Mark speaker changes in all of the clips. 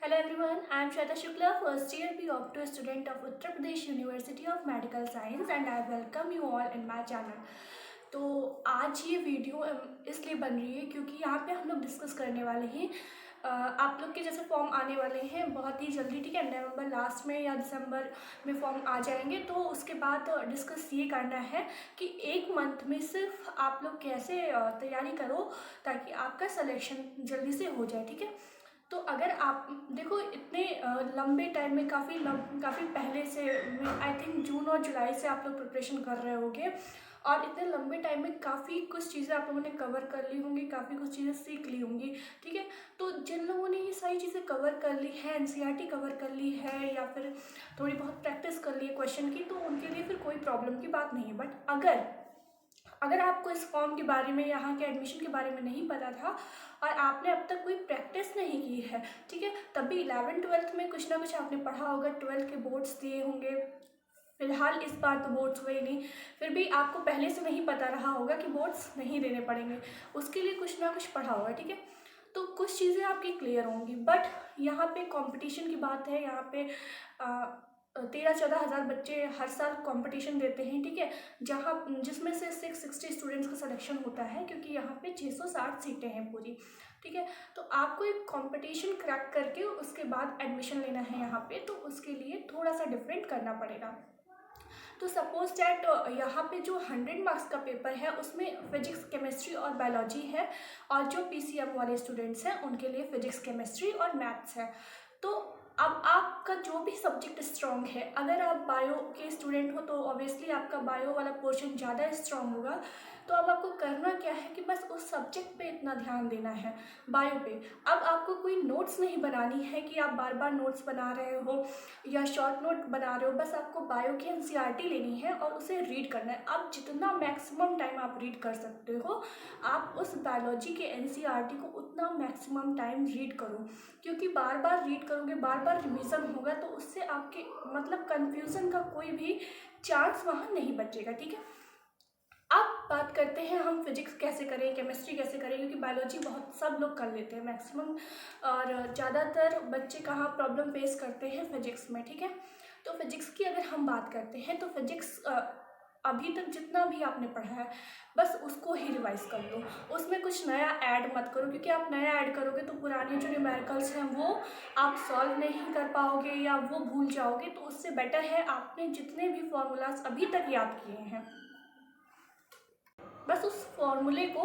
Speaker 1: Hello everyone, I am Shweta Shukla, first year B Opto student of Uttar Pradesh University of Medical Science and I welcome you all in my channel। तो आज ये video इसलिए बन रही है क्योंकि यहाँ पे हम लोग डिस्कस करने वाले हैं आप लोग के जैसे फॉर्म आने वाले हैं बहुत ही जल्दी, ठीक है। नवंबर लास्ट में या दिसंबर में फॉर्म आ जाएंगे। तो उसके बाद डिस्कस ये करना है कि एक मंथ में सिर्फ आप लोग कैसे तैयारी करो ताकि आपका सिलेक्शन जल्दी से हो जाए, ठीक है। तो अगर आप देखो इतने लंबे टाइम में काफ़ी पहले से आई थिंक जून और जुलाई से आप लोग प्रिपरेशन कर रहे होंगे और इतने लंबे टाइम में काफ़ी कुछ चीज़ें आप लोगों ने कवर कर ली होंगी, काफ़ी कुछ चीज़ें सीख ली होंगी, ठीक है। तो जिन लोगों ने ये सारी चीज़ें कवर कर ली है, एनसीईआरटी कवर कर ली है या फिर थोड़ी बहुत प्रैक्टिस कर ली है क्वेश्चन की, तो उनके लिए फिर कोई प्रॉब्लम की बात नहीं है। बट अगर आपको इस फॉर्म के बारे में, यहाँ के एडमिशन के बारे में नहीं पता था और आपने अब तक कोई प्रैक्टिस नहीं की है, ठीक है, तभी 11th-12th में कुछ ना कुछ आपने पढ़ा होगा, 12th के बोर्ड्स दिए होंगे। फिलहाल इस बार तो बोर्ड्स हुए नहीं, फिर भी आपको पहले से नहीं पता रहा होगा कि बोर्ड्स नहीं देने पड़ेंगे, उसके लिए कुछ ना कुछ पढ़ा होगा, ठीक है। तो कुछ चीज़ें आपकी क्लियर होंगी। बट यहाँ पे कंपटीशन की बात है, यहाँ पे 13-14 हज़ार बच्चे हर साल कंपटीशन देते हैं, ठीक है, जिसमें से 660 स्टूडेंट्स का सिलेक्शन होता है क्योंकि यहाँ पे 660 सीटें हैं पूरी, ठीक है। तो आपको एक कंपटीशन क्रैक करके उसके बाद एडमिशन लेना है यहाँ पे, तो उसके लिए थोड़ा सा डिफरेंट करना पड़ेगा। तो सपोज डैट यहाँ पे जो 100 मार्क्स का पेपर है उसमें फिजिक्स, केमिस्ट्री और बायोलॉजी है और जो पीसीएम वाले स्टूडेंट्स हैं उनके लिए फिजिक्स, केमिस्ट्री और मैथ्स है। तो अब आपका जो भी सब्जेक्ट स्ट्रॉन्ग है, अगर आप बायो के स्टूडेंट हो तो ऑब्वियसली आपका बायो वाला पोर्शन ज़्यादा स्ट्रॉन्ग होगा। तो अब आपको करना क्या है कि बस उस सब्जेक्ट पे इतना ध्यान देना है, बायो पे। अब आपको कोई नोट्स नहीं बनानी है कि आप बार बार नोट्स बना रहे हो या शॉर्ट नोट बना रहे हो, बस आपको बायो की एनसीईआरटी लेनी है और उसे रीड करना है। अब जितना मैक्सिमम टाइम आप रीड कर सकते हो, आप उस बायोलॉजी के एनसीईआरटी को उतना मैक्सिमम टाइम रीड करो, क्योंकि बार बार रीड करोगे, बार बार रिवीजन होगा तो उससे आपके मतलब कन्फ्यूज़न का कोई भी चांस वहाँ नहीं बचेगा, ठीक है। अब बात करते हैं हम फिजिक्स कैसे करें, केमिस्ट्री कैसे करें, क्योंकि बायोलॉजी बहुत सब लोग कर लेते हैं मैक्सिमम, और ज़्यादातर बच्चे कहाँ प्रॉब्लम फेस करते हैं फिजिक्स में, ठीक है। तो फिजिक्स की अगर हम बात करते हैं तो फिजिक्स अभी तक जितना भी आपने पढ़ा है बस उसको ही रिवाइज कर लो, उसमें कुछ नया ऐड मत करो, क्योंकि आप नया ऐड करोगे तो पुराने जो न्यूमेरिकल्स हैं वो आप सॉल्व नहीं कर पाओगे या वो भूल जाओगे। तो उससे बेटर है आपने जितने भी फॉर्मूलाज अभी तक याद किए हैं बस उस फॉर्मूले को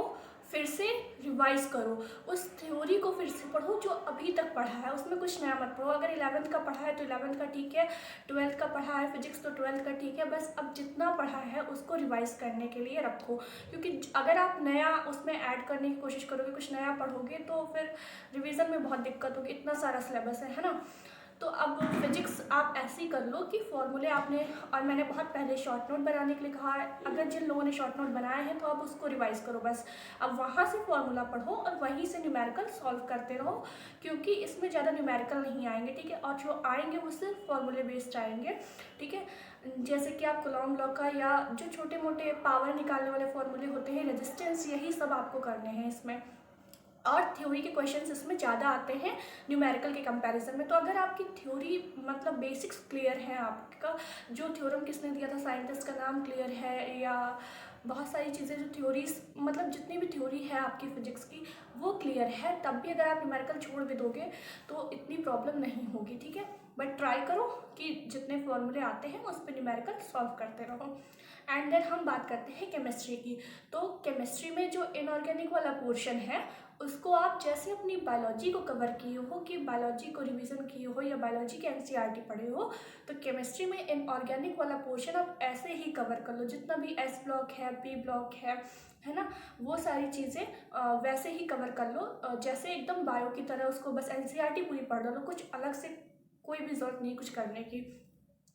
Speaker 1: फिर से रिवाइज करो, उस थ्योरी को फिर से पढ़ो जो अभी तक पढ़ा है, उसमें कुछ नया मत पढ़ो। अगर 11th का पढ़ा है तो 11th का ठीक है, 12th का पढ़ा है फिजिक्स तो 12th का ठीक है, बस अब जितना पढ़ा है उसको रिवाइज करने के लिए रखो। क्योंकि अगर आप नया उसमें ऐड करने की कोशिश करोगे, कुछ नया पढ़ोगे तो फिर रिविज़न में बहुत दिक्कत होगी, इतना सारा सिलेबस है ना। तो अब फिजिक्स आप ऐसे ही कर लो कि फॉर्मूले आपने, और मैंने बहुत पहले शॉर्ट नोट बनाने के लिए कहा है, अगर जिन लोगों ने शॉर्ट नोट बनाए हैं तो आप उसको रिवाइज करो बस। अब वहाँ से फॉर्मूला पढ़ो और वहीं से न्यूमेरिकल सॉल्व करते रहो, क्योंकि इसमें ज़्यादा न्यूमेरिकल नहीं आएंगे, ठीक है, और जो आएंगे वो सिर्फ फॉर्मूले बेस्ड आएंगे, ठीक है। जैसे कि आप कूलॉम लॉ का या जो छोटे मोटे पावर निकालने वाले फॉर्मूले होते हैं, रेजिस्टेंस, यही सब आपको करने हैं इसमें, और थ्योरी के क्वेश्चंस इसमें ज़्यादा आते हैं न्यूमेरिकल के कंपैरिजन में। तो अगर आपकी थ्योरी मतलब बेसिक्स क्लियर है, आपका जो थ्योरम किसने दिया था साइंटिस्ट का नाम क्लियर है, या बहुत सारी चीज़ें जो थ्योरीज मतलब जितनी भी थ्योरी है आपकी फिजिक्स की वो क्लियर है, तब भी अगर आप न्यूमेरिकल छोड़ भी दोगे तो इतनी प्रॉब्लम नहीं होगी, ठीक है। बट ट्राई करो कि जितने फॉर्मूले आते हैं उस पर न्यूमेरिकल सॉल्व करते रहो। एंड देन हम बात करते हैं केमिस्ट्री की। तो केमिस्ट्री में जो इनऑर्गेनिक वाला पोर्शन है उसको आप जैसे अपनी बायोलॉजी को कवर किए हो, कि बायोलॉजी को रिवीजन किए हो या बायोलॉजी के एनसीईआरटी पढ़े हो, तो केमिस्ट्री में इनऑर्गेनिक वाला पोर्शन आप ऐसे ही कवर कर लो, जितना भी एस ब्लॉक है, पी ब्लॉक है ना, वो सारी चीज़ें वैसे ही कवर कर लो, जैसे एकदम बायो की तरह उसको बस एनसीईआरटी पूरी पढ़ लो, कुछ अलग से कोई भी ज़रूरत नहीं कुछ करने की,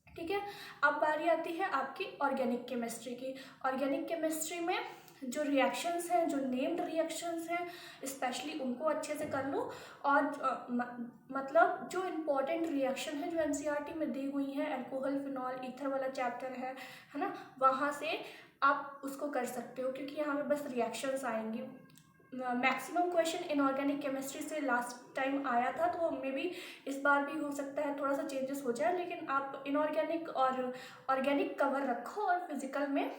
Speaker 1: ठीक है। अब बारी आती है आपकी ऑर्गेनिक केमिस्ट्री की। ऑर्गेनिक केमिस्ट्री में जो रिएक्शंस हैं, जो नेम्ड रिएक्शंस हैं, स्पेशली उनको अच्छे से कर लो, और मतलब जो इम्पोर्टेंट रिएक्शन है जो एनसीईआरटी में दी हुई है, अल्कोहल, फिनॉल, ईथर वाला चैप्टर है ना, वहाँ से आप उसको कर सकते हो, क्योंकि यहाँ पे बस रिएक्शंस आएंगी, मैक्सिमम क्वेश्चन इनऑर्गेनिक केमिस्ट्री से लास्ट टाइम आया था, तो मे बी इस बार भी हो सकता है थोड़ा सा चेंजेस हो जाए, लेकिन आप इनऑर्गेनिक और ऑर्गेनिक कवर रखो। और फिजिकल में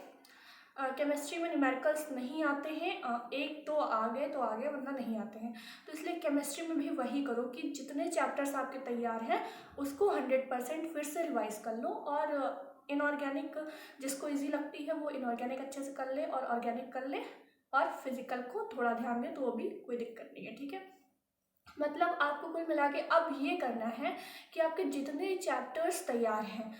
Speaker 1: केमिस्ट्री में न्यूमेरिकल्स नहीं आते हैं, एक तो आ गए तो आ गए, वरना नहीं आते हैं। तो इसलिए केमिस्ट्री में भी वही करो कि जितने चैप्टर्स आपके तैयार हैं उसको 100% फिर से रिवाइज कर लो। और इनऑर्गेनिक जिसको इजी लगती है वो इनऑर्गेनिक अच्छे से कर ले और ऑर्गेनिक कर ले, और फिजिकल को थोड़ा ध्यान दे तो वो भी कोई दिक्कत नहीं है, ठीक है। मतलब आपको कुल मिला के अब ये करना है कि आपके जितने चैप्टर्स तैयार हैं,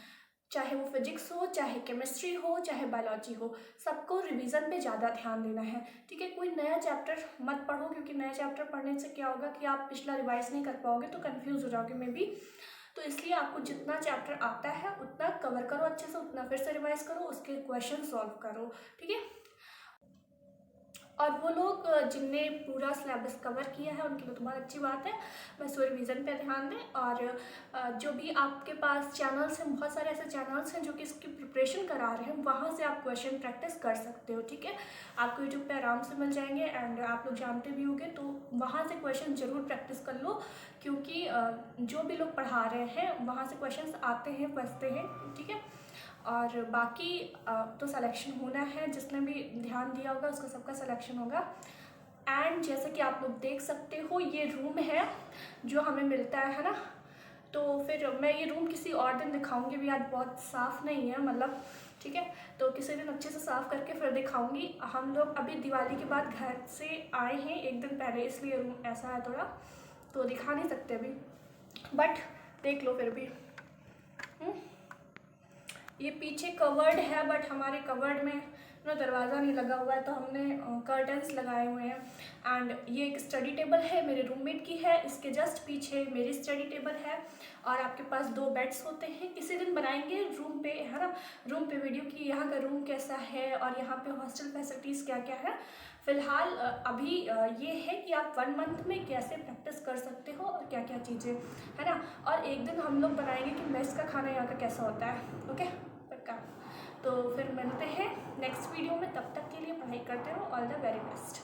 Speaker 1: चाहे वो फिजिक्स हो, चाहे केमिस्ट्री हो, चाहे बायोलॉजी हो, सबको रिवीजन पे ज़्यादा ध्यान देना है, ठीक है। कोई नया चैप्टर मत पढ़ो, क्योंकि नया चैप्टर पढ़ने से क्या होगा कि आप पिछला रिवाइज नहीं कर पाओगे तो कंफ्यूज हो जाओगे मे बी। तो इसलिए आपको जितना चैप्टर आता है उतना कवर करो अच्छे से, उतना फिर से रिवाइज करो, उसके क्वेश्चन सॉल्व करो, ठीक है। और वो लोग जिनने पूरा सिलेबस कवर किया है उनके लिए तो बहुत अच्छी बात है, बस वो रिवीजन पे ध्यान दें। और जो भी आपके पास चैनल्स हैं, बहुत सारे ऐसे चैनल्स हैं जो कि इसकी प्रिपरेशन करा रहे हैं, वहाँ से आप क्वेश्चन प्रैक्टिस कर सकते हो, ठीक है। आपको यूट्यूब पे आराम से मिल जाएंगे, एंड आप लोग जानते भी होंगे, तो वहाँ से क्वेश्चन ज़रूर प्रैक्टिस कर लो, क्योंकि जो भी लोग पढ़ा रहे हैं वहाँ से क्वेश्चन आते हैं, फंसते हैं, ठीक है। और बाकी तो सिलेक्शन होना है, जिसने भी ध्यान दिया होगा उसका सबका सिलेक्शन होगा। एंड जैसे कि आप लोग देख सकते हो ये रूम है जो हमें मिलता है ना, तो फिर मैं ये रूम किसी और दिन दिखाऊंगी भी, आज बहुत साफ़ नहीं है मतलब, ठीक है। तो किसी दिन अच्छे से साफ़ करके फिर दिखाऊंगी। हम लोग अभी दिवाली के बाद घर से आए हैं एक दिन पहले, इसलिए रूम ऐसा है थोड़ा, तो दिखा नहीं सकते अभी, बट देख लो फिर भी। ये पीछे कवर्ड है, बट हमारे कवर्ड में ना दरवाज़ा नहीं लगा हुआ है, तो हमने कर्टन्स लगाए हुए हैं। एंड ये एक स्टडी टेबल है, मेरे रूममेट की है, इसके जस्ट पीछे मेरी स्टडी टेबल है। और आपके पास 2 बेड्स होते हैं, किसी दिन बनाएंगे रूम पे, है ना, रूम पे वीडियो कि यहाँ का रूम कैसा है और यहाँ पे हॉस्टल फैसिलिटीज़ क्या क्या है। फ़िलहाल अभी ये है कि आप 1 मंथ में कैसे प्रैक्टिस कर सकते हो और क्या क्या चीज़ें, है ना। और एक दिन हम लोग बनाएंगे कि मेस का खाना यहाँ का कैसा होता है, ओके पक्का। तो फिर मिलते हैं नेक्स्ट वीडियो में, तब तक के लिए पढ़ाई करते रहो, ऑल द वेरी बेस्ट।